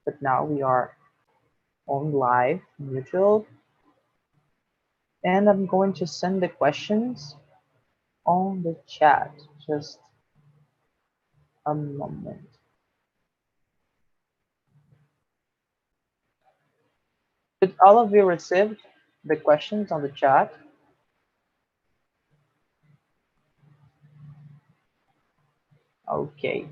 but now we are on live on YouTube, and I'm going to send the questions on the chat. Just a moment. Did all of you receive the questions on the chat? Okay.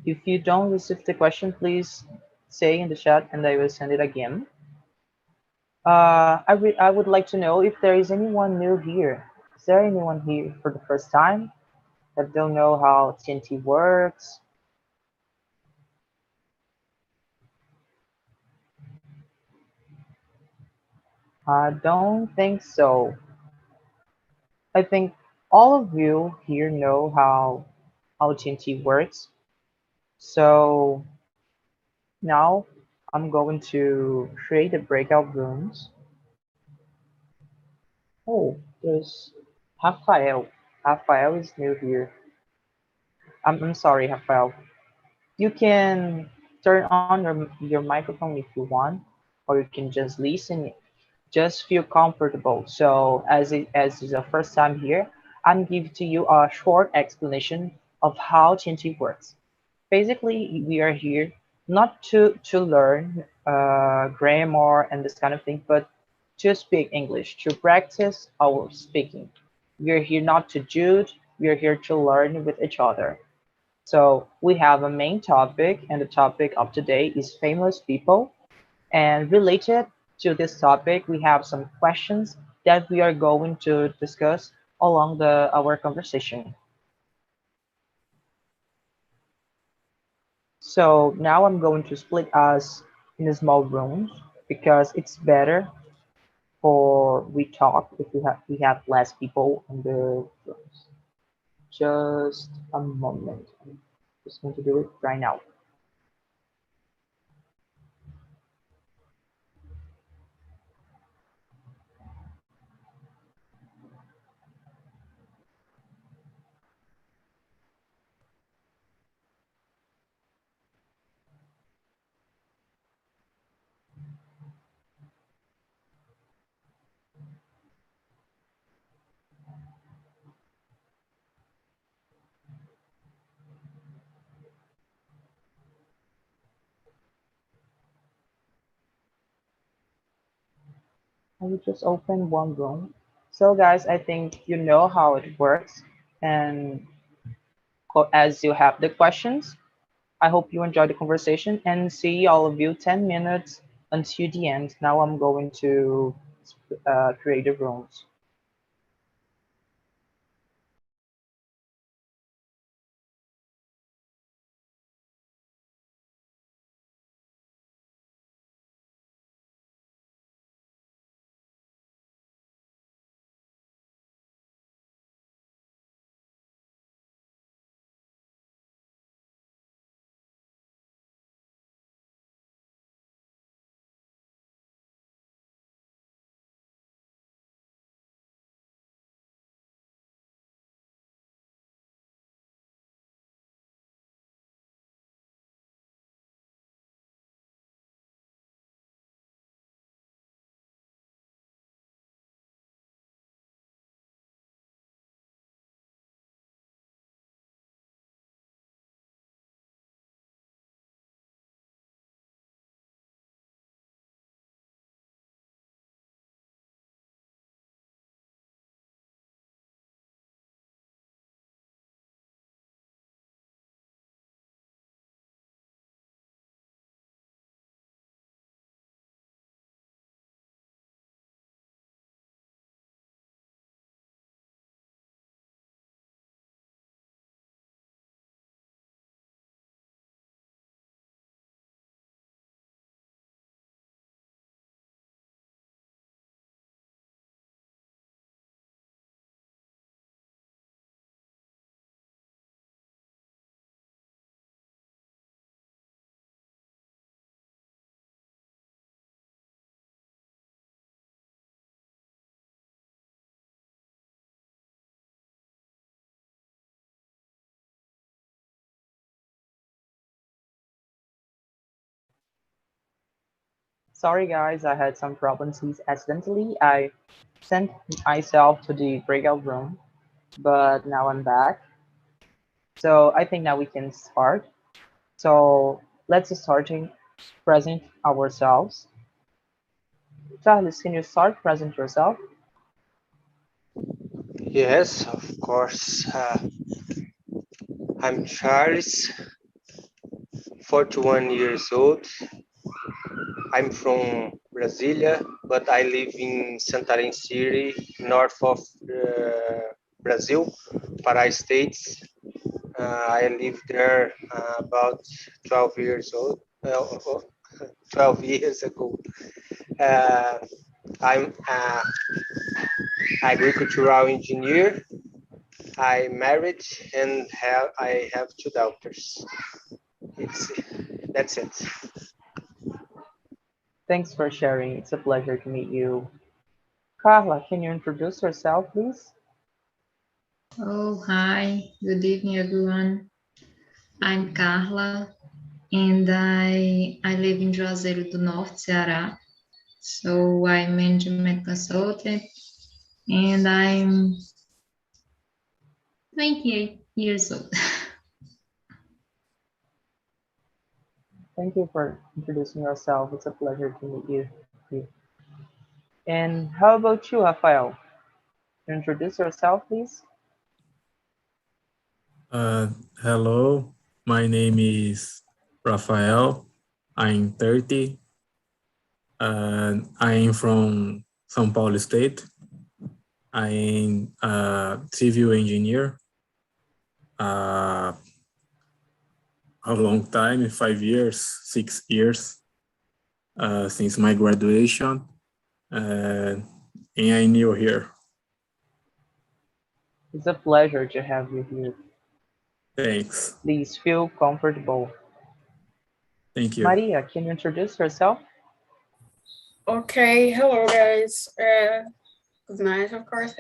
If you don't receive the question, please say in the chat and I will send it again. I would like to know if there is anyone new here. Is there anyone here for the first time that don't know how TNT works? I don't think so. I think all of you here know how TNT works. So now I'm going to create the breakout rooms. Oh, there's Rafael. Rafael is new here. I'm sorry, Rafael. You can turn on your microphone if you want, or you can just listen. Just feel comfortable. So as is the first time here, I'm giving to you a short explanation of how TNT works. Basically, we are here not to learn grammar and this kind of thing, but to speak English, to practice our speaking. We are here not to judge. We are here to learn with each other. So we have a main topic, and the topic of today is famous people. And related to this topic, we have some questions that we are going to discuss along our conversation. So now I'm going to split us in small rooms because it's better for we talk if we have less people in the rooms. Just a moment. I'm just going to do it right now. I will just open one room. So guys, I think you know how it works. And as you have the questions, I hope you enjoy the conversation and see all of you 10 minutes until the end. Now I'm going to create the rooms. Sorry guys, I had some problems. Accidentally, I sent myself to the breakout room, but now I'm back. So I think now we can start. So let's starting present ourselves. Charles, can you start present yourself? Yes, of course. I'm Charles, 41 years old. I'm from Brasilia, but I live in Santarém City, north of Brazil, Pará States. I lived there about 12 years old, 12 years ago. Uh, I'm an agricultural engineer. I married and I have two daughters. That's it. Thanks for sharing. It's a pleasure to meet you. Carla, can you introduce yourself, please? Oh, hi. Good evening, everyone. I'm Carla, and I live in Juazeiro do Norte, Ceará. So I'm management consultant, and I'm 28 years old. Thank you for introducing yourself. It's a pleasure to meet you. And how about you, Rafael? Introduce yourself, please. Uh, Hello, my name is Rafael. I'm 30 and I'm from São Paulo State. I'm a civil engineer. A long time, 5 years, 6 years since my graduation. And I'm new here. It's a pleasure to have you here. Thanks. Please feel comfortable. Thank you. Maria, can you introduce yourself? Okay, hello guys. Good night, of course.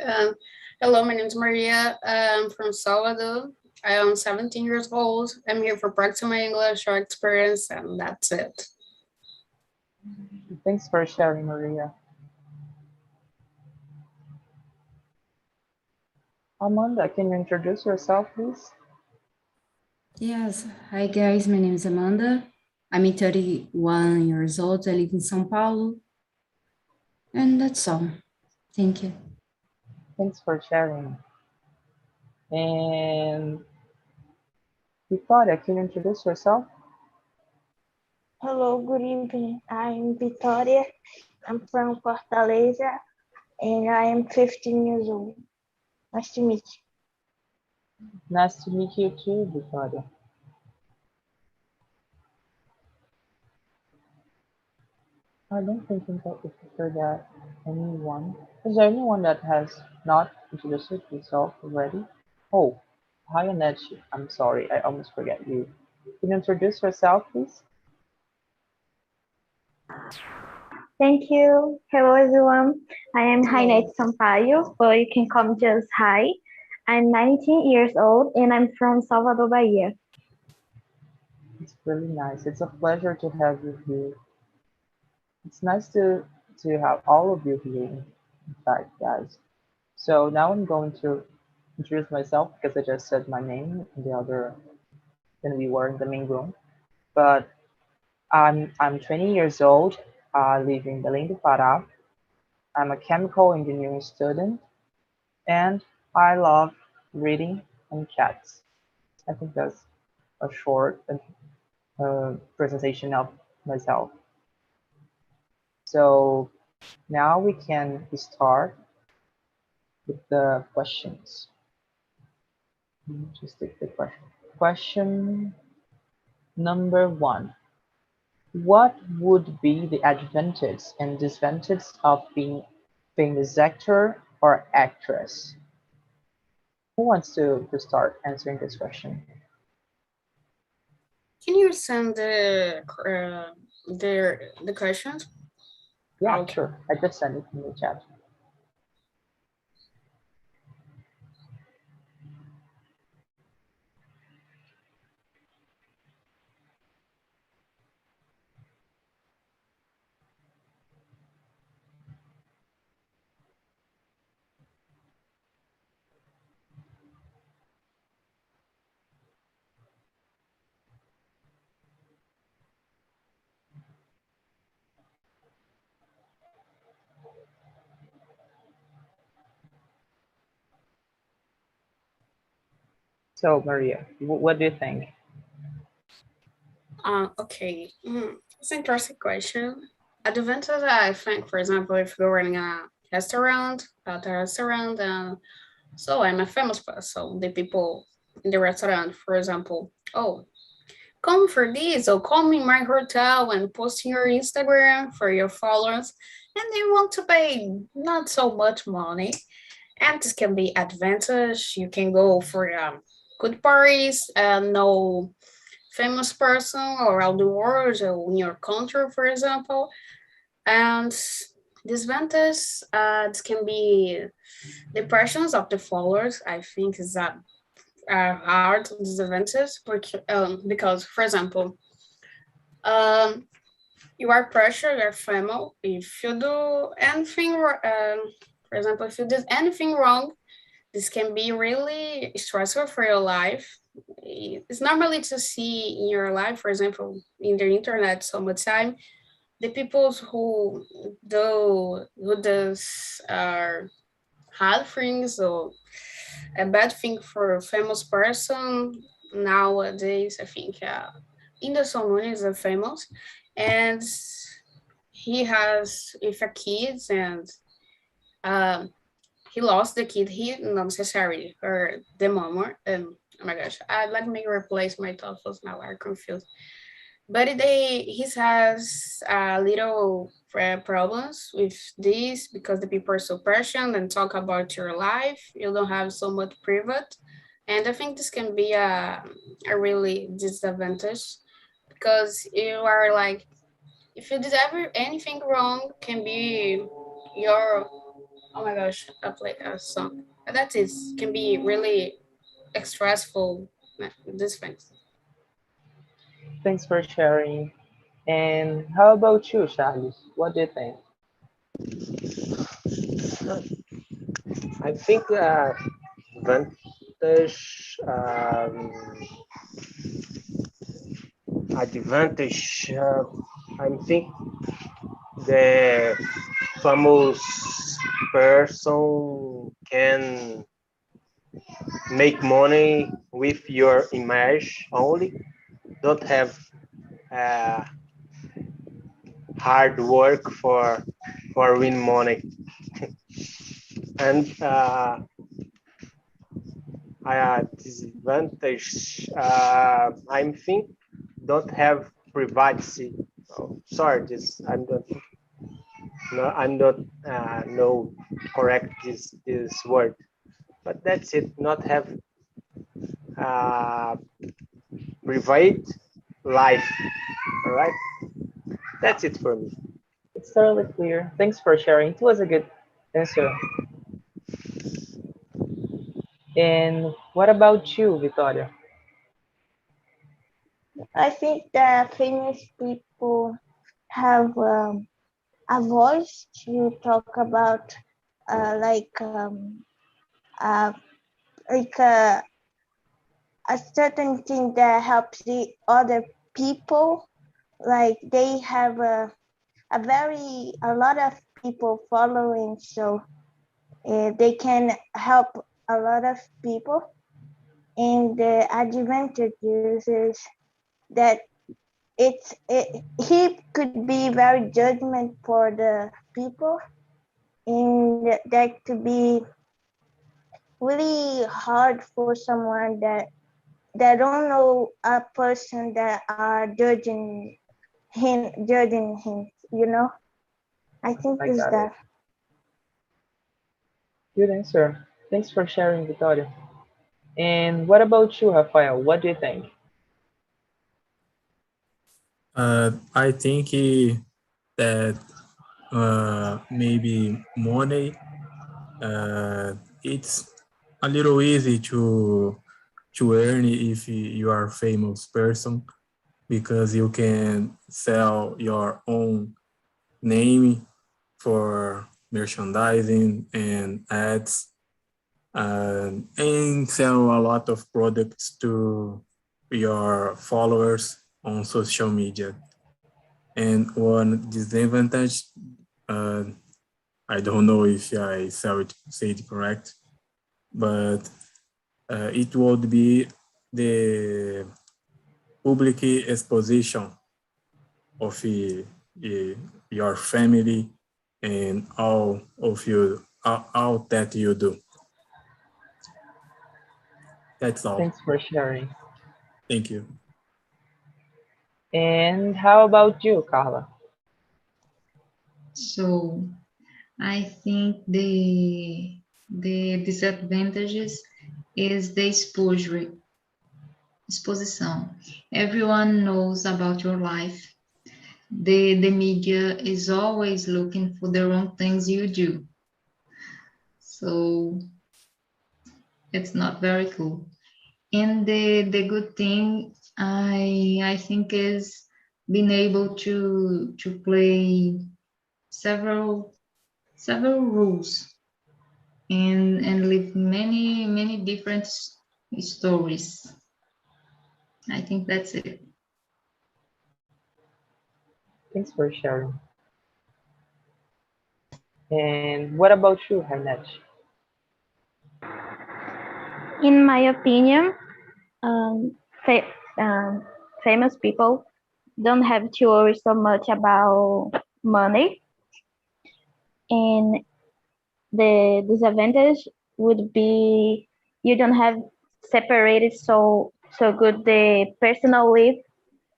Hello, my name is Maria. I'm from Salvador. I am 17 years old. I'm here for practicing my English or experience, and that's it. Thanks for sharing, Maria. Amanda, can you introduce yourself, please? Yes. Hi, guys. My name is Amanda. I'm 31 years old. I live in São Paulo. And that's all. Thank you. Thanks for sharing. And Victoria, can you introduce yourself? Hello, good evening. I'm Victoria. I'm from Fortaleza and I am 15 years old. Nice to meet you. Nice to meet you too, Victoria. I don't think that we forgot anyone. Is there anyone that has not introduced yourself already? Oh, hi Annette. I'm sorry, I almost forget you. Can you introduce yourself, please? Thank you. Hello, everyone. I am Rainete Sampaio, but you can call me just Hi. I'm 19 years old and I'm from Salvador, Bahia. It's really nice. It's a pleasure to have you here. It's nice to have all of you here, in fact, guys. So now I'm going to introduce myself because I just said my name in the other when we were in the main room. But I'm 20 years old. I live in Belém do Pará. I'm a chemical engineering student, and I love reading and cats. I think that's a short presentation of myself. So now we can start with the questions. Just take the question. Question number 1. What would be the advantage and disadvantage of being famous actor or actress? Who wants to start answering this question? Can you send the questions? Yeah, Okay. sure. I just sent it in the chat. So, Maria, what do you think? Okay, it's an interesting question. Advantage, I think, for example, if you're running a restaurant, at a restaurant, so I'm a famous person, the people in the restaurant, for example, oh, come for this, or come in my hotel and post in your Instagram for your followers, and they want to pay not so much money. And this can be advantage. You can go for good parties and no famous person around the world or in your country, for example. And disadvantage, this can be the pressures of the followers. I think is that hard disadvantage because, for example, you are pressured, you're famous. If you do anything, for example, if you did anything wrong, this can be really stressful for your life. It's normally to see in your life, for example, in the internet so much time, the people who does hard things or a bad thing for a famous person nowadays. I think Whindersson Nunes is a famous, and he has with a kids and he lost the kid. He not necessarily or the mom oh my gosh, let me replace my thoughts now. I'm confused. But he has little problems with this because the people are so passionate and talk about your life. You don't have so much private, and I think this can be a really disadvantage because you are like, if you did ever anything wrong, can be your oh my gosh, I play a song. That is can be really stressful. These things. Thanks for sharing. And how about you, Charles? What do you think? I think advantage, I think the famous person can make money with your image only, don't have hard work for win money. And disadvantage, I think don't have privacy. Oh, sorry, this I'm not no correct this word, but that's it. Not have private life. All right, that's it for me. It's totally clear. Thanks for sharing. It was a good answer. And what about you, Victoria? I think that famous people have a voice to talk about like uh, like a certain thing that helps the other people. Like they have a lot of people following, so they can help a lot of people. And the advantages is that he could be very judgment for the people, and that could be really hard for someone that don't know a person that are judging him, you know. I think I is got it. that. Good answer. Thanks for sharing, Victoria. And what about you, Rafael? What do you think? I think that maybe money, it's a little easy to earn if you are a famous person, because you can sell your own name for merchandising and ads, and sell a lot of products to your followers on social media. And one disadvantage, I don't know if I say it correct, but it would be the public exposition of your family and all of you, all that you do. That's all. Thanks for sharing. Thank you. And how about you, Carla? So I think the disadvantages is the exposition. Everyone knows about your life. The media is always looking for the wrong things you do. So it's not very cool. And the good thing I think is being able to play several rules and live many different stories. I think that's it. Thanks for sharing. And what about you, Hainet? In my opinion, fa famous people don't have to worry so much about money, and the disadvantage would be you don't have separated so good the personal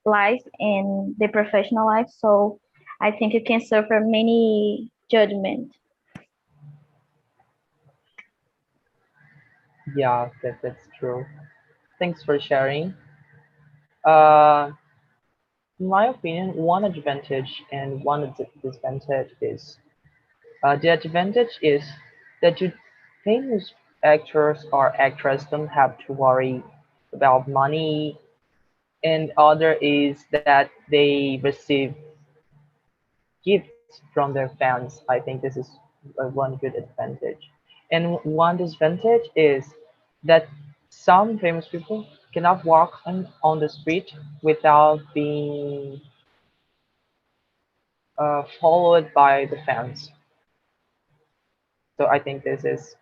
life and the professional life. So I think you can suffer many judgment. Yeah, that's true. Thanks for sharing. Uh, in my opinion, one advantage and one disadvantage is the advantage is that you famous actors or actresses don't have to worry about money, and other is that they receive gifts from their fans. I think this is one good advantage. And one disadvantage is that some famous people cannot walk on the street without being followed by the fans. So I think this is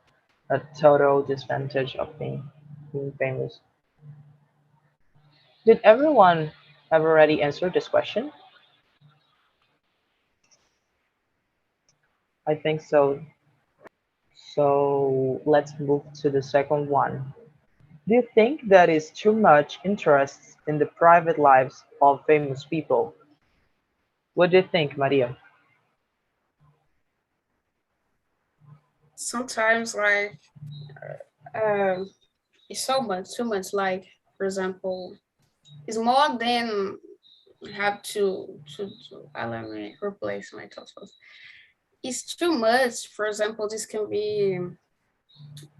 a total disadvantage of being famous. Did everyone have already answered this question? I think so. So let's move to the second one. Do you think that is too much interest in the private lives of famous people? What do you think, Maria? Sometimes like it's so much too much, like for example it's more than have to let me replace my thoughts. It's too much. For example, this can be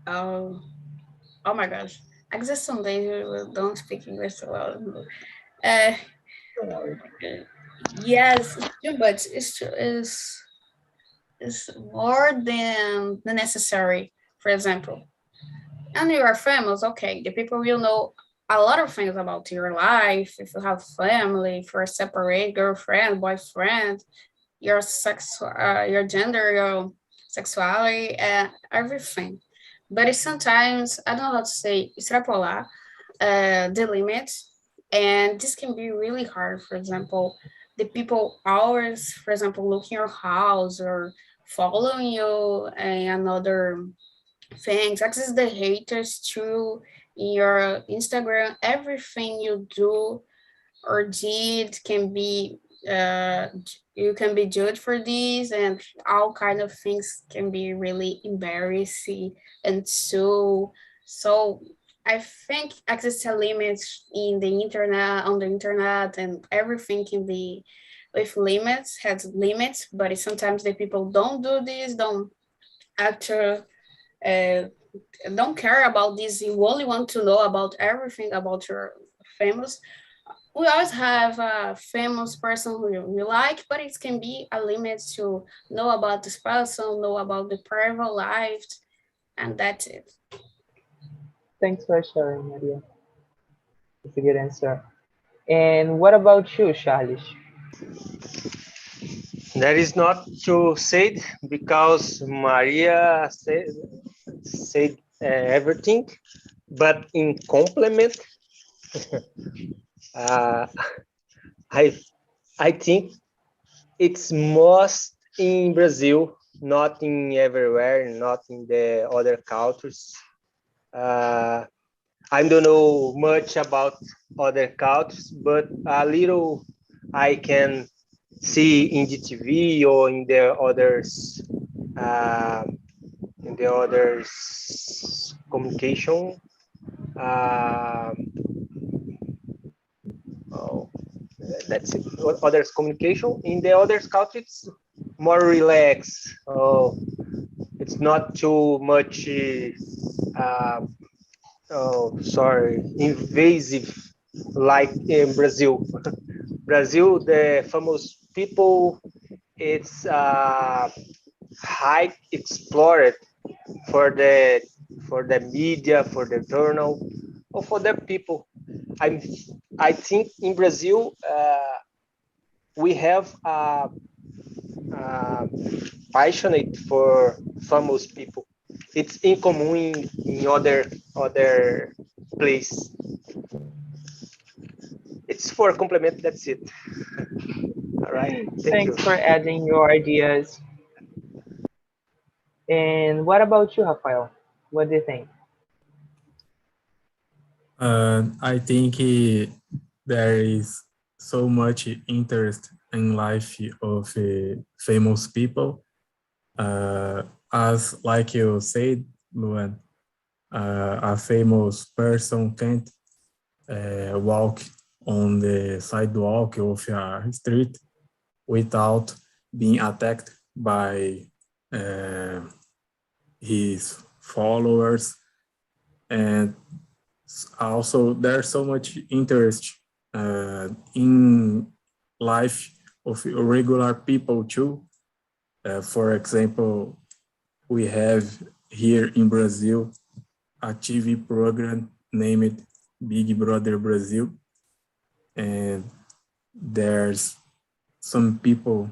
oh oh my gosh, I guess some days we don't speak English so well. uh yes, it's too much. It's more than the necessary. For example, and you are famous, okay, the people will know a lot of things about your life. If you have family, if you're separate, girlfriend, boyfriend, your sex, your gender, your sexuality, and everything. But it's sometimes, I don't know how to say, extrapolar the limits, and this can be really hard. For example, the people always, for example, look in your house or following you and another things, access the haters too in your Instagram. Everything you do or did can be you can be judged for this, and all kind of things can be really embarrassing. And so I think access to limits in the internet, on the internet, and everything can be with limits, has limits, but sometimes the people don't do this, don't actually don't care about this. You only want to know about everything about your famous. We always have a famous person who you like, but it can be a limit to know about this person, know about the private life, and that's it. Thanks for sharing, Maria. It's a good answer. And what about you, Charles? That is not true said, because Maria said everything, but in complement, uh, I think it's most in Brazil, not in everywhere, not in the other countries. I don't know much about other countries, but a little I can see in the TV or in the others communication. Uh, oh, that's it. Others communication in the other countries more relaxed. Oh, it's not too much. Uh, oh, sorry, invasive like in Brazil. Brazil, the famous people, it's high explored for the media, for the journal, or for the people. I I think in Brazil we have passionate for famous people. It's in common in other place. It's for complement. That's it. All right. Thank you. Thanks for adding your ideas. And what about you, Rafael? What do you think? I think there is so much interest in life of famous people. As like you said, Luan, a famous person can't walk on the sidewalk of a street without being attacked by his followers. And also there's so much interest in life of regular people too. For example, we have here in Brazil a TV program named Big Brother Brazil, and there's some people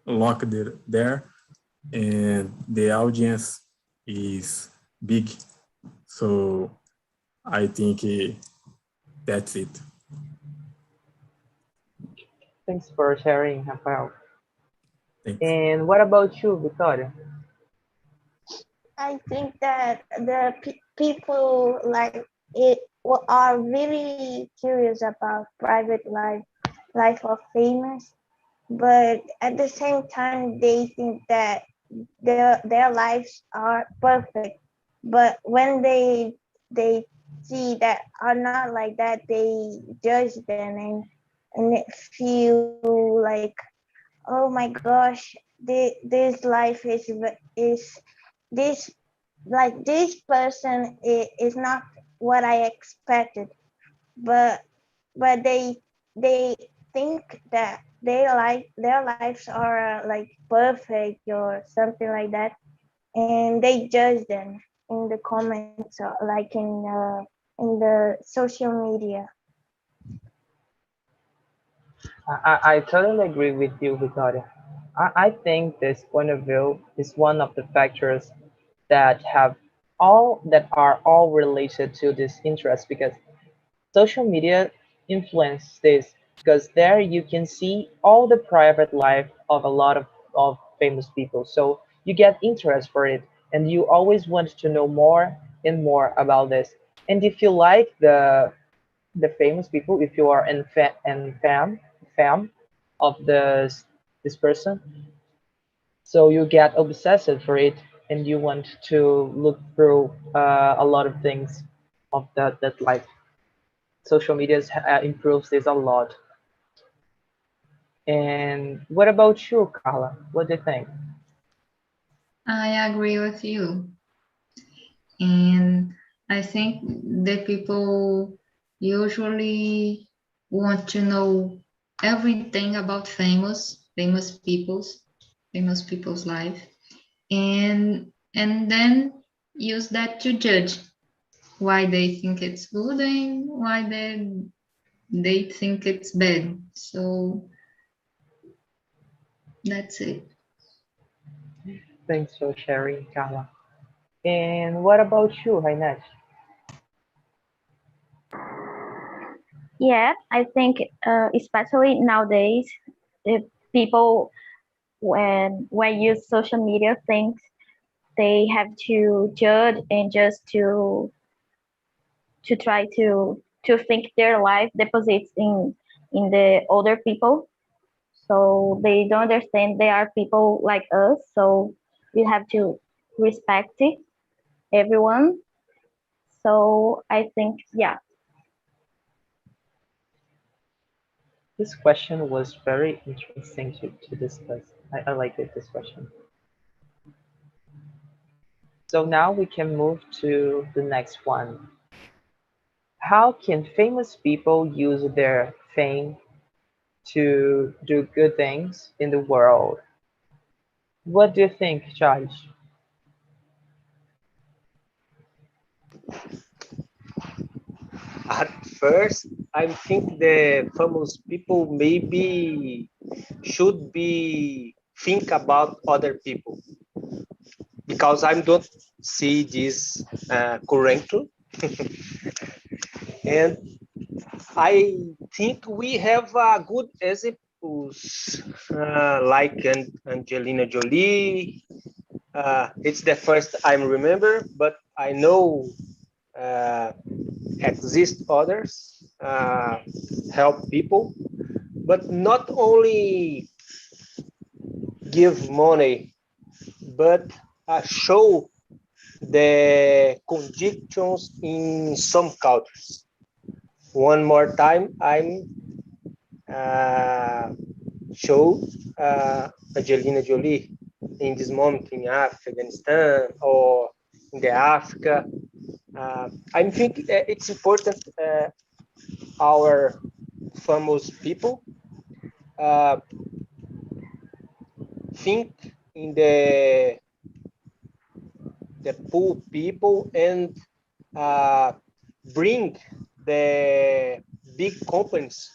locked there, and the audience is big. So I think that's it. Thanks for sharing, Rafael. Thanks. And what about you, Victoria? I think that the people like it are really curious about private life of famous, but at the same time they think that their lives are perfect. But when they see that are not like that, they judge them and it feel like, oh my gosh, this life is this like this person is not what I expected, but they think that their lives are like perfect or something like that, and they judge them in the comments or like in the social media. I totally agree with you, Victoria. I think this point of view is one of the factors that are all related to this interest, because social media influence this, because there you can see all the private life of a lot of famous people. So you get interest for it and you always want to know more and more about this. And if you like the famous people, if you are fan of this person, so you get obsessed for it and you want to look through a lot of things of that life. Social media improves this a lot. And what about you, Carla? What do you think? I agree with you. And I think the people usually want to know everything about famous people's life, and then use that to judge why they think it's good and why they think it's bad. So that's it. Thanks for sharing, Carla. And what about you, Rainesh? Yeah, I think especially nowadays, the people when use social media things they have to judge and just to try to think their life deposits in the other people. So they don't understand they are people like us. So we have to respect it, everyone. So I think yeah. This question was very interesting to discuss. I like it, this question. So now we can move to the next one. How can famous people use their fame to do good things in the world? What do you think, Charles? At first, I think the famous people maybe should be think about other people because I don't see this currently, and I think we have good examples like Angelina Jolie. It's the first I remember, but I know uh, exist others help people, but not only give money, but show the conditions in some cultures. One more time, I'm show Angelina Jolie in this moment in Afghanistan or in the Africa. I think it's important our famous people uh, think in the poor people and bring the big companies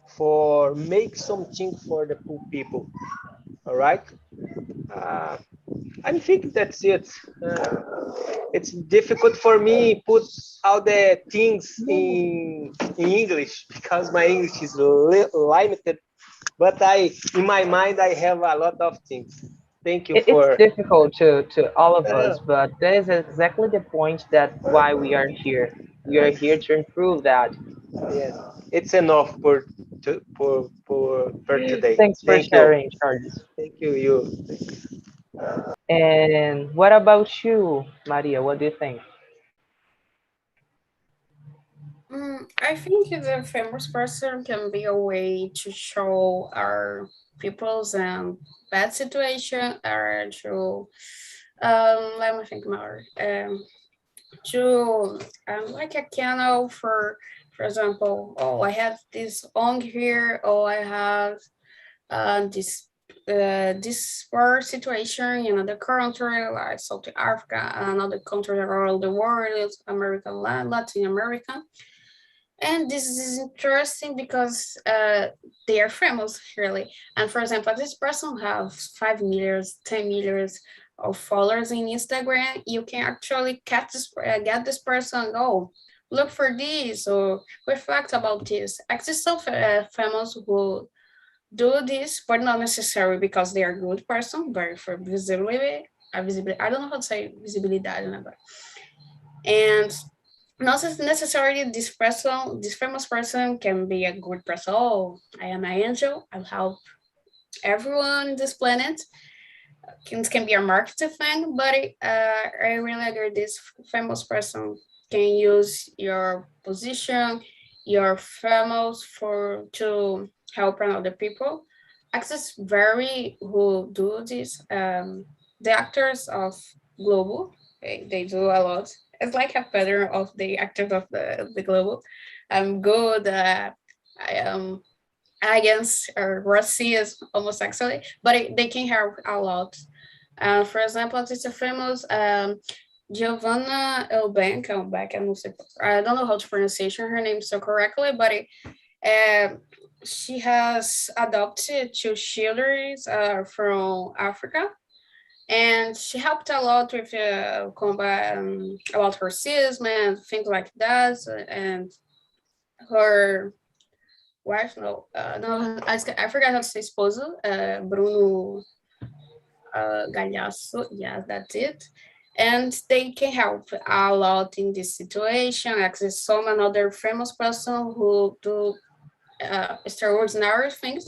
for make something for the poor people. All right. Uh, I think that's it. It's difficult for me put all the things in English because my English is limited. But in my mind, I have a lot of things. Thank you It's for. difficult to all of Uh, us, but that is exactly the point that why we are here. We are here to improve that. yes, it's enough for today. Thanks for Thank you. sharing, Charles. Thank you. You. And what about you, Maria? What do you think? I think the famous person can be a way to show our people's bad situation or to let me think more. To like a canal for example, oh I have this song here, or I have this war situation in another country like South Africa, another country around the world, American, Latin America. And this is interesting because they are famous really. And for example, this person has 5 million, 10 million of followers in Instagram. You can actually catch this, get this person. Oh, look for this or reflect about this. Exist some famous who do this, but not necessarily because they are good person, but for visibility. Visibility. I don't know how to say visibility. And not necessarily this famous person can be a good person. Oh, I am an angel. I'll help everyone in this planet. It can be a marketing thing, but I really agree this famous person can use your position, your famous for to help another people. Access very who do this. The actors of Global, they do a lot. It's like a pattern of the actors of the Global. I'm good. I am against or racist homosexuality, but they can help a lot. For example, it's a famous Giovanna Elbank, I don't know how to pronounce her name so correctly, but she has adopted two children from Africa, and she helped a lot with combat about racism and things like that, and her wife, no, no, I forgot how to say esposo, Bruno Galhaço, yeah, that's it. And they can help a lot in this situation. Like there's some another famous person who do extraordinary things,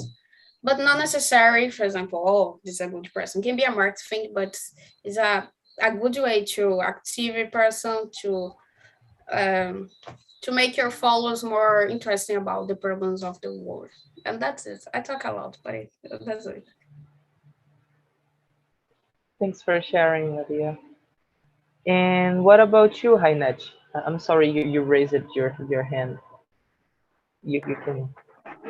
but not necessary. For example, oh, this is a good person. Can be a marked thing, but it's a good way to active a person to make your followers more interesting about the problems of the world. And that's it. I talk a lot, but that's it. Thanks for sharing, Nadia. And what about you, Hainet? I'm sorry, you raised your hand. You can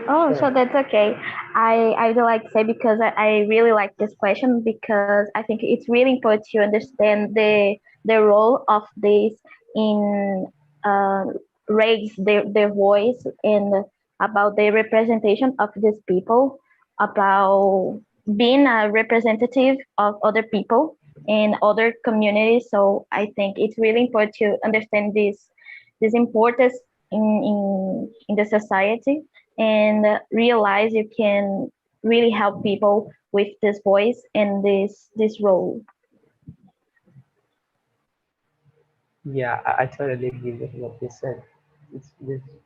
Oh, so share. that's okay. I would like to say because I really like this question because I think it's really important to understand the role of this in uh, raise their voice and about the representation of these people, about being a representative of other people in other communities. So I think it's really important to understand this importance in the society and realize you can really help people with this voice and this role. Yeah, I totally agree with what you said. It's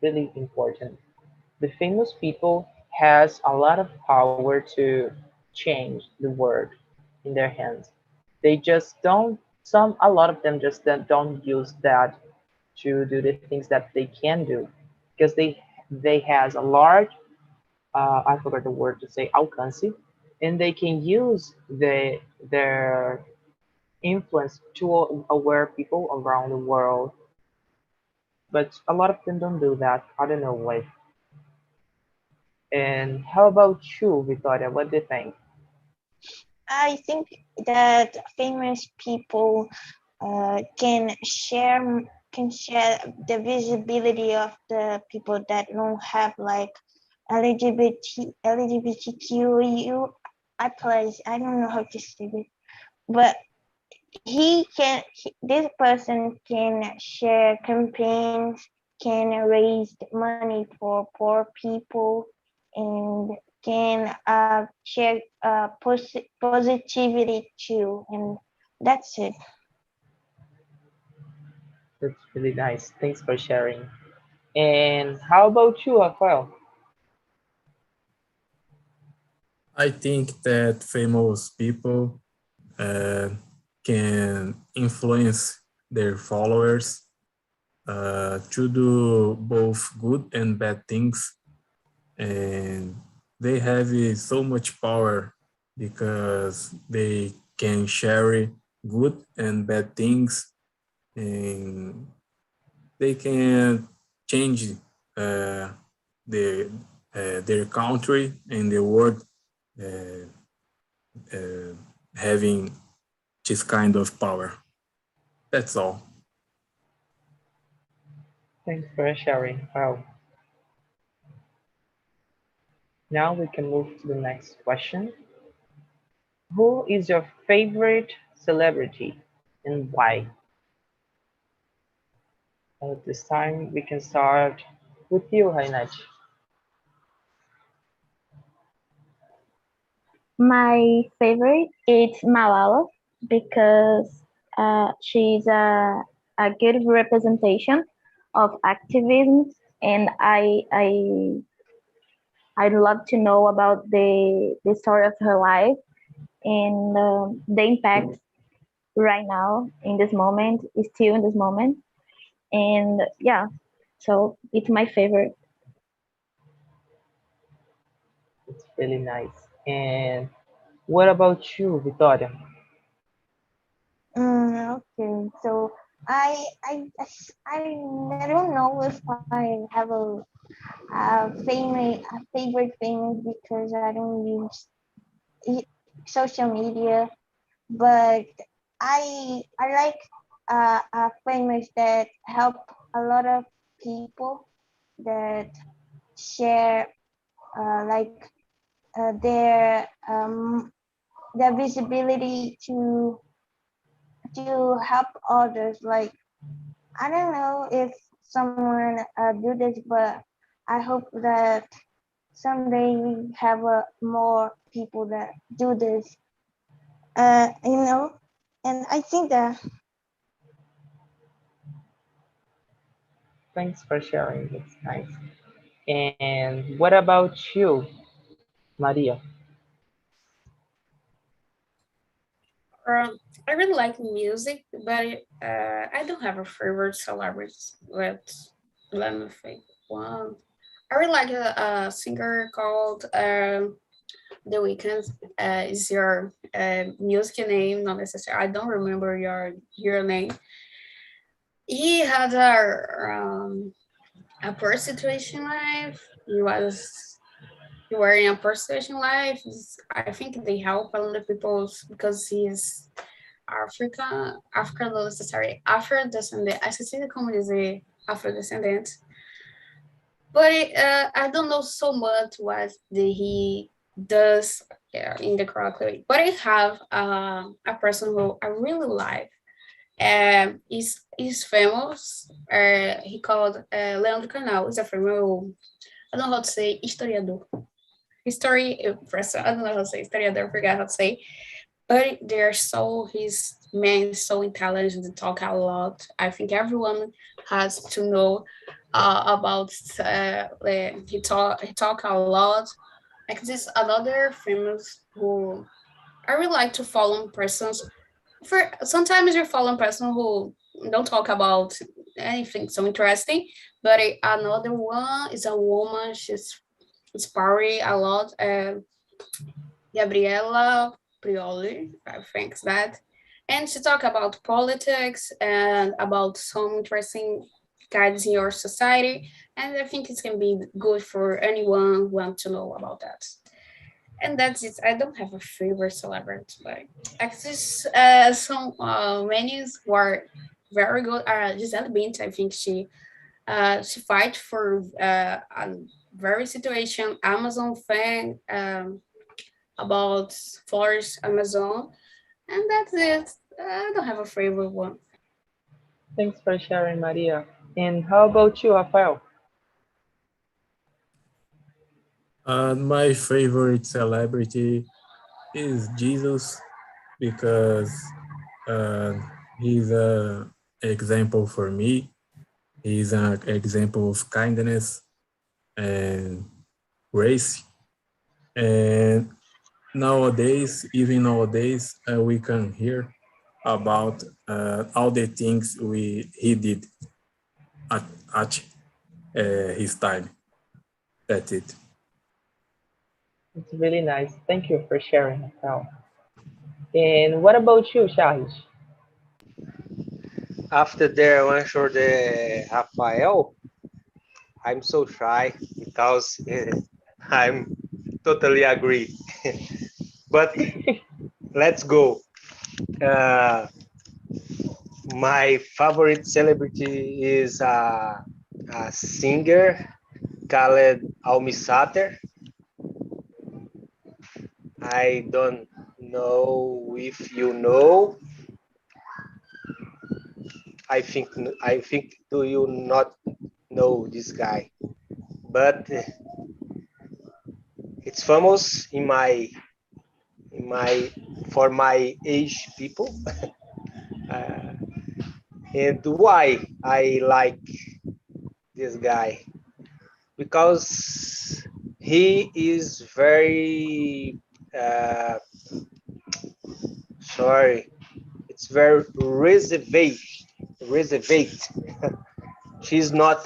really important. The famous people has a lot of power to change the world in their hands. They just don't. A lot of them just don't use that to do the things that they can do because they has a large I forgot the word to say alcance, and they can use their influence to aware people around the world. But a lot of them don't do that. I don't know why. And how about you, Victoria? What do you think? I think that famous people can share the visibility of the people that don't have like LGBTQ I don't know how to say it, but this person can share campaigns, can raise money for poor people, and can share positivity too, and that's it. That's really nice. Thanks for sharing. And how about you, Rafael? I think that famous people uh, can influence their followers to do both good and bad things, and they have so much power because they can share good and bad things, and they can change uh, the, their country and the world uh, uh, having this kind of power. That's all. Thanks for sharing. Wow. Now we can move to the next question. Who is your favorite celebrity and why? At this time, we can start with you, Hainach. My favorite is Malala because she's a good representation of activism, and I'd love to know about the story of her life and the impact right now in this moment, is still in this moment, and yeah, so it's my favorite. It's really nice. And what about you, Victoria? Okay, so I don't know if I have a favorite famous because I don't use social media, but I like famous that help a lot of people that share like their visibility to help others. Like I don't know if someone do this, but I hope that someday we have more people that do this. You know, and I think that. Thanks for sharing. It's nice. And what about you, Maria? I really like music, but I don't have a favorite celebrity. Let me think. One. I really like a singer called The Weeknd. Is your music name? Not necessarily. I don't remember your name. He had a poor situation in life. He were in a poor situation in life. I think they help a lot of people because he's African não necessary, Afro-descendant. I should say como dizer Afro-descendant. But I don't know so much what he does in the correct way. But I have a person who I really like. Is famous. He called Leandro Canal. He's a famous, I don't know how to say, historiador. History person. I don't know how to say historiador. I forgot how to say. But his man is so intelligent and talk a lot. I think everyone has to know about. He talk a lot. Like this another famous who I really like to follow persons. For sometimes you're following person who don't talk about anything so interesting, but another one is a woman. She's inspiring a lot. Gabriela Prioli, I think that. And she talk about politics and about some interesting guides in your society. And I think it can be good for anyone who wants to know about that. And that's it. I don't have a favorite celebrity, but exist some menus who are very good. Gisele Bint, I think she fight for a very situation. Amazon fan. About Forest Amazon, and that's it. I don't have a favorite one. Thanks for sharing, Maria. And how about you, Rafael? My favorite celebrity is Jesus because he's an example for me. He's an example of kindness and grace. And even nowadays, we can hear about all the things he did at his time. That's it. It's really nice. Thank you for sharing, Rafael. And what about you, Shahid? After the answer the Rafael, I'm so shy because I'm totally agree. But let's go. My favorite celebrity is a singer called Almisater. I don't know if you know. I think do you not know this guy? But it's famous for my age people. And why I like this guy? Because he is very it's very reserved. she's not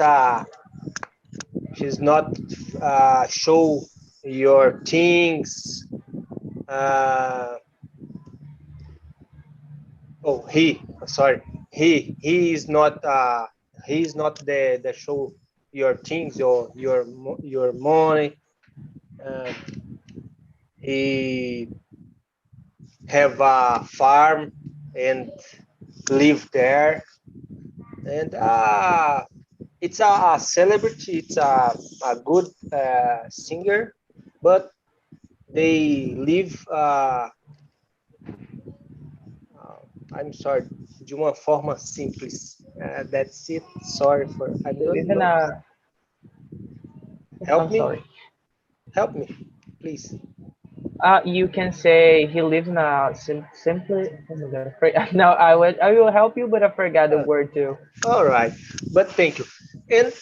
show your things. He is not the show your things or your money. He have a farm and live there, and it's a celebrity. It's a good singer, but they live I'm sorry, de uma forma simples. That's it. Sorry for I don't know. Help me. Sorry. Help me, please. You can say he lives in a simply. Oh my God, no, I will help you, but I forgot the word too. All right, but thank you. And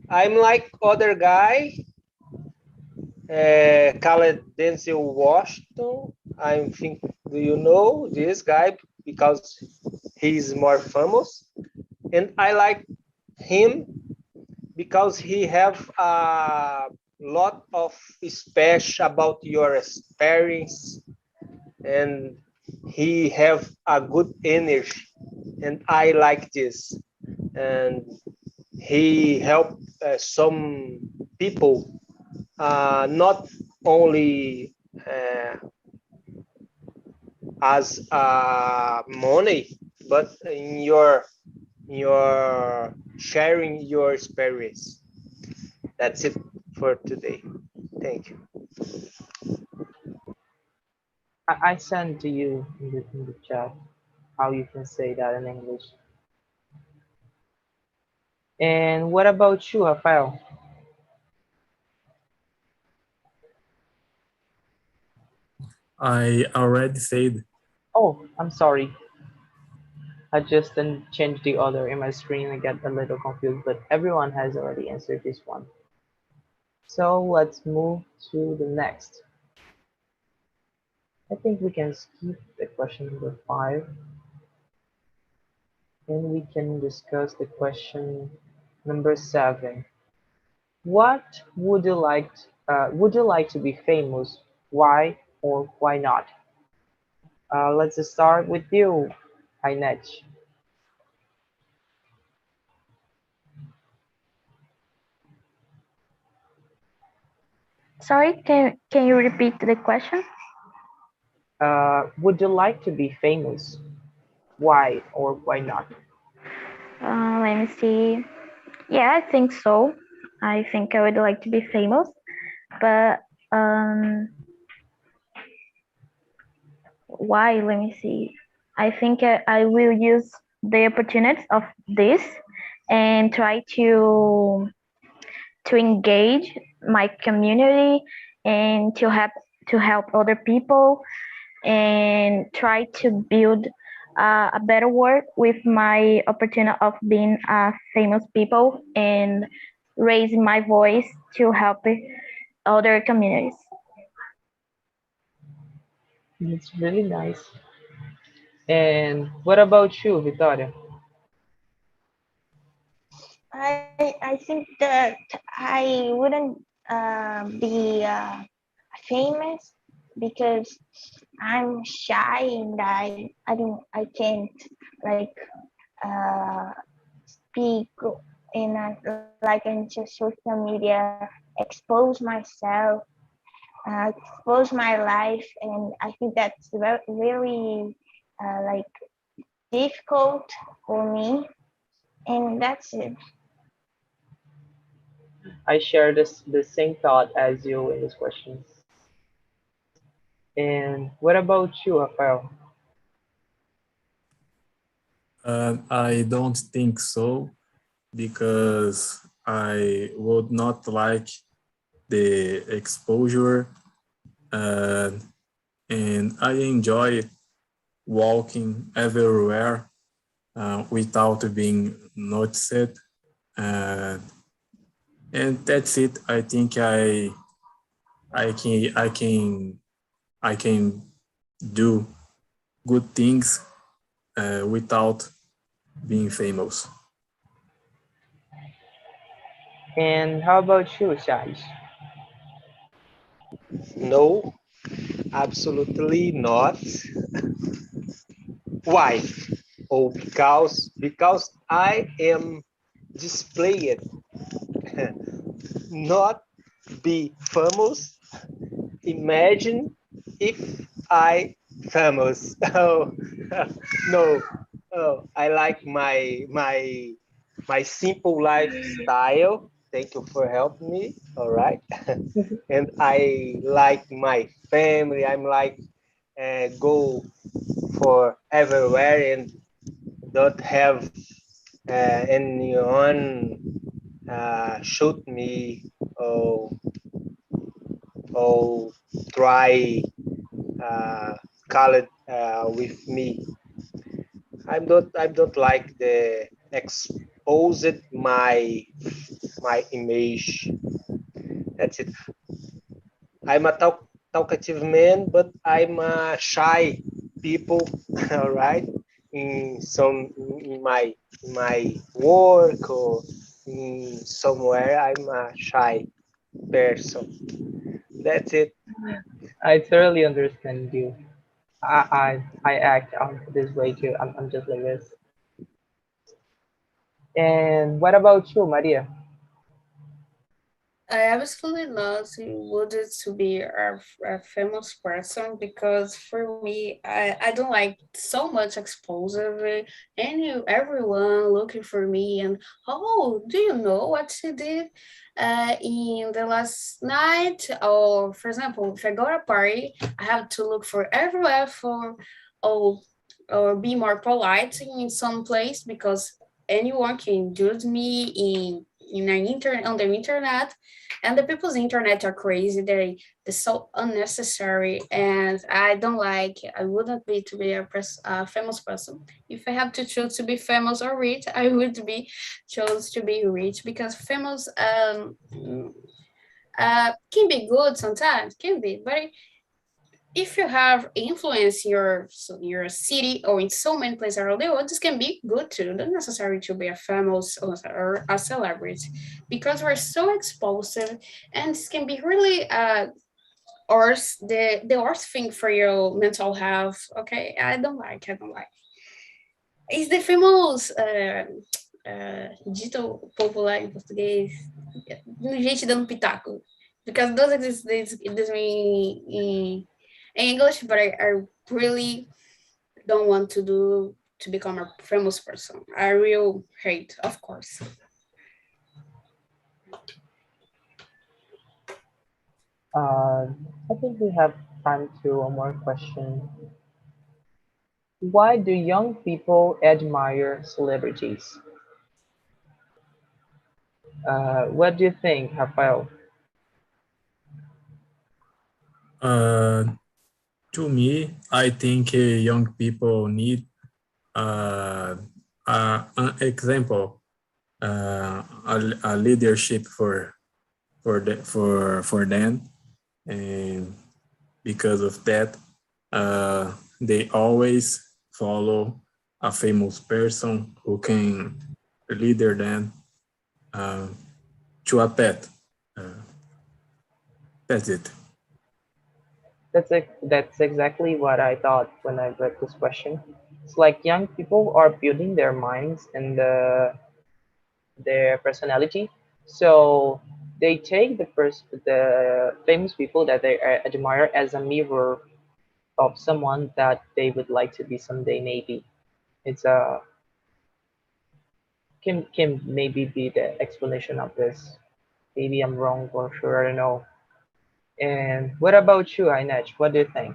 I'm like other guy, called Denzel Washington. I think, do you know this guy? Because he's more famous, and I like him because he have a lot of speech about your experience, and he have a good energy, and I like this. And he helped some people, not only as money, but in your sharing your experience. That's it for today. Thank you. I sent to you in the chat how you can say that in English. And what about you, Rafael? I already said. Oh, I'm sorry. I just didn't change the order in my screen. I get a little confused, but everyone has already answered this one. So let's move to the next. I think we can skip the question number 5. And we can discuss the question number 7. What would you like? Would you like to be famous? Why or why not? Let's start with you, Hainet. Sorry, can you repeat the question? Would you like to be famous? Why or why not? Let me see. Yeah, I think so. I think I would like to be famous, but why? Let me see. I think I will use the opportunities of this and try to engage my community and to help other people and try to build a better world with my opportunity of being a famous people and raising my voice to help other communities. It's really nice. And what about you, Victoria? I think that I wouldn't be famous because I'm shy and I can't like speak in like in just social media, expose myself, expose my life, and I think that's very like difficult for me, and that's it. I share the same thought as you in this question. And what about you, Rafael? I don't think so, because I would not like the exposure, and I enjoy walking everywhere without being noticed. Uh, and that's it. I think I can do good things without being famous. And how about you, Shaj? No, absolutely not. Why? Oh, because I am displayed, not be famous. Imagine if I famous. Oh, no. Oh, I like my simple lifestyle. Thank you for helping me. All right. And I like my family. I'm like go for everywhere and don't have anyone shoot me or or try call it with me. I don't like the exposed my image. That's it. I'm a talkative man, but I'm a shy people, all right? In my work or in somewhere, I'm a shy person. That's it. I thoroughly understand you. I act this way too. I'm just like this. And what about you, Maria? I absolutely not wanted to be a famous person because for me, I don't like so much exposure and everyone looking for me and oh, do you know what she did in the last night? Or for example, if I go to a party, I have to look for everywhere for oh, or be more polite in some place because anyone can judge me in an internet on the internet, and the people's internet are crazy. They're so unnecessary, and I don't like. I wouldn't be to be a famous person. If I have to choose to be famous or rich, I would be chose to be rich because famous can be good sometimes, can be, but if you have influence in your city or in so many places around the world, this can be good too. Not necessary to be a famous or a celebrity, because we're so exposed, and this can be really or the worst thing for your mental health. Okay, I don't like. I don't like. Is the famous dito popular em português, gente dando pitaco, because those exist this mean in English, but I really don't want to become a famous person. I real hate, of course. I think we have time to one more question. Why do young people admire celebrities? What do you think, Rafael? To me, I think young people need an example, a leadership for them, and because of that, they always follow a famous person who can leader them to a path. That's it. That's exactly what I thought when I read this question. It's like young people are building their minds and their personality, so they take the famous people that they admire as a mirror of someone that they would like to be someday. Maybe it's a can maybe be the explanation of this. Maybe I'm wrong for sure. I don't know. And what about you, Ainet? What do you think?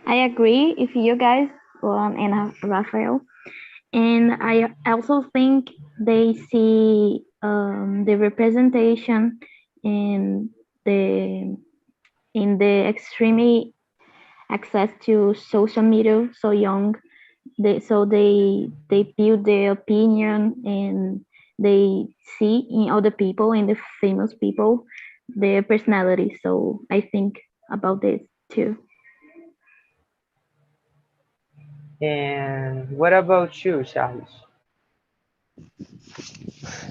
I agree if you guys, and Rafael. And I also think they see the representation in the extremely access to social media so young. They build their opinion, and they see in other people, in the famous people, their personality. So I think about this too. And what about you, Charles?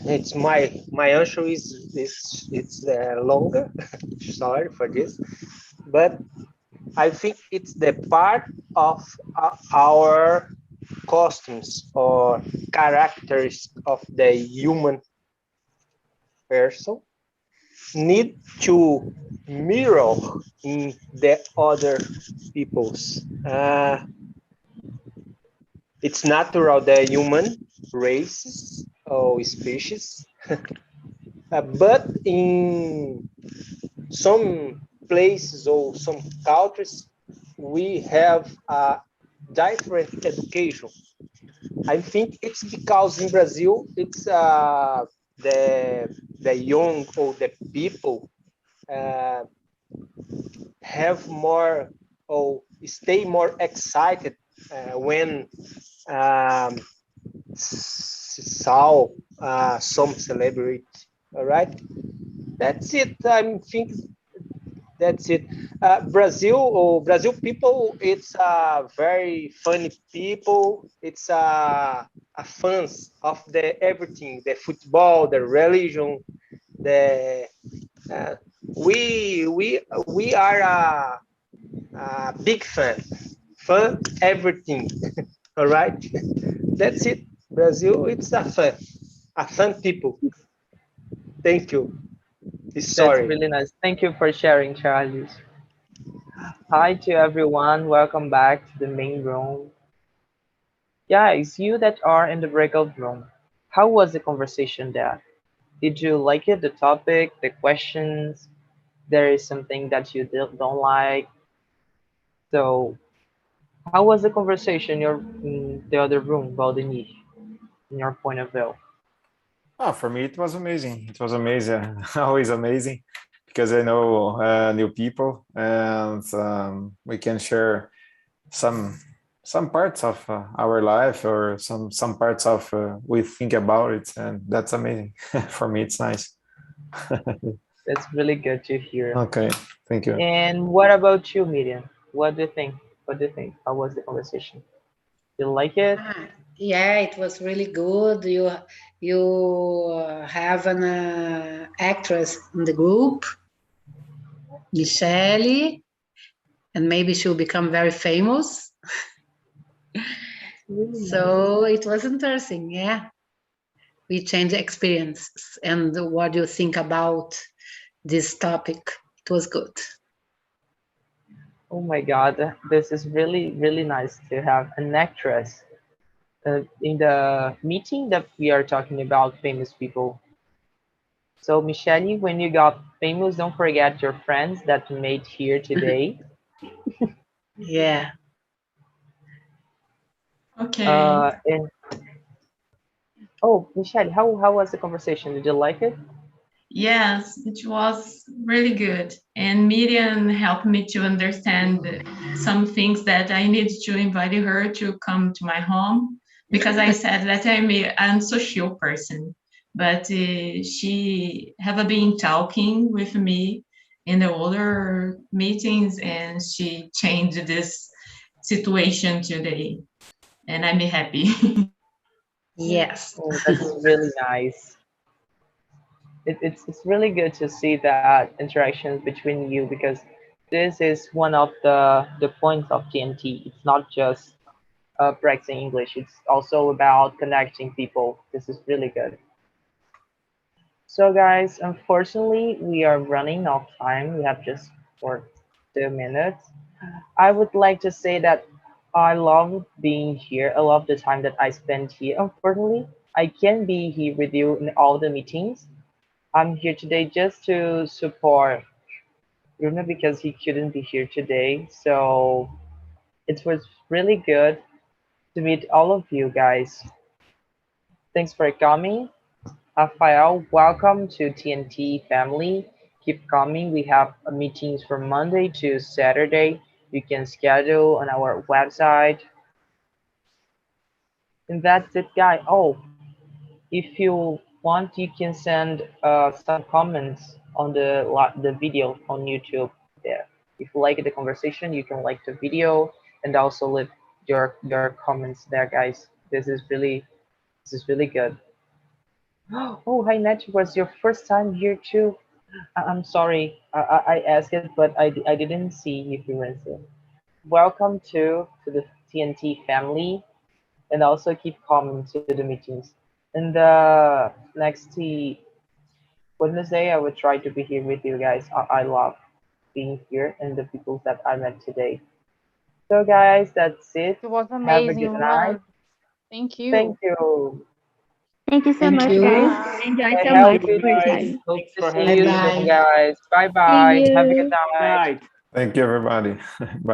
It's my answer is this. It's longer. Sorry for this, but I think it's the part of our costumes or characters of the human person need to mirror in the other people's. It's natural the human races or species, but in some places or some countries, we have a different education. I think it's because in Brazil, it's the young or the people have more or stay more excited when saw some celebrity. All right, that's it. I think that's it. Brazil people, it's very funny people. It's fans of the everything, the football, the religion, the we are a big fan everything. All right, that's it. Brazil, it's a fun people. Thank you. That's Sorry. really nice. Thank you for sharing, Charles. Hi to everyone. Welcome back to the main room. Guys, you that are in the breakout room, how was the conversation there? Did you like it, the topic, the questions? There is something that you don't like. So, how was the conversation in the other room, Valdemir, in your point of view? Oh, for me, it was amazing. It was amazing, always amazing, because I know new people, and we can share some parts of our life, or some parts of we think about it, and that's amazing. For me, it's nice. That's really good to hear. Okay, thank you. And what about you, Miriam? What do you think? What do you think? How was the conversation? You like it? Yeah, it was really good. You have an actress in the group, Michelle, and maybe she'll become very famous. So it was interesting. Yeah, we changed experiences. And what do you think about this topic? It was good. Oh my God, this is really, really nice to have an actress in the meeting that we are talking about famous people. So Michelle, when you got famous, don't forget your friends that you made here today. Yeah. Okay. And oh, Michelle, how was the conversation? Did you like it? Yes, it was really good. And Miriam helped me to understand some things that I need to invite her to come to my home, because I said that I'm an unsocial person. But she have been talking with me in the other meetings, and she changed this situation today. And I'm happy. Yes. Oh, that's really nice. It's really good to see that interactions between you, because this is one of the points of TNT. It's not just practicing English. It's also about connecting people. This is really good. So guys, unfortunately, we are running out of time. We have just for 2 minutes. I would like to say that I love being here. I love the time that I spend here. Unfortunately, I can't be here with you in all the meetings. I'm here today just to support Bruno because he couldn't be here today. So it was really good to meet all of you guys. Thanks for coming. Rafael, welcome to TNT family. Keep coming. We have meetings from Monday to Saturday. You can schedule on our website. And that's it, guys. Oh, if you want, you can send some comments on the video on YouTube there. If you like the conversation, you can like the video and also leave your comments there, guys. This is really good. Oh, hi, Nat. Was your first time here too? I'm sorry. I asked it, but I didn't see if you answered. Welcome to the TNT family, and also keep coming to the meetings. And the next Wednesday, I will try to be here with you guys. I love being here and the people that I met today. So, guys, that's it. It was Have a amazing, good night. Ron. Thank you. Thank you. Thank you so Thank much, you. guys. Enjoy I so hope much to for your see, time. hope Thanks to for see having you me. soon, Bye-bye. guys. Bye See bye. Have a good you. night. Night. Thank you, everybody. Bye.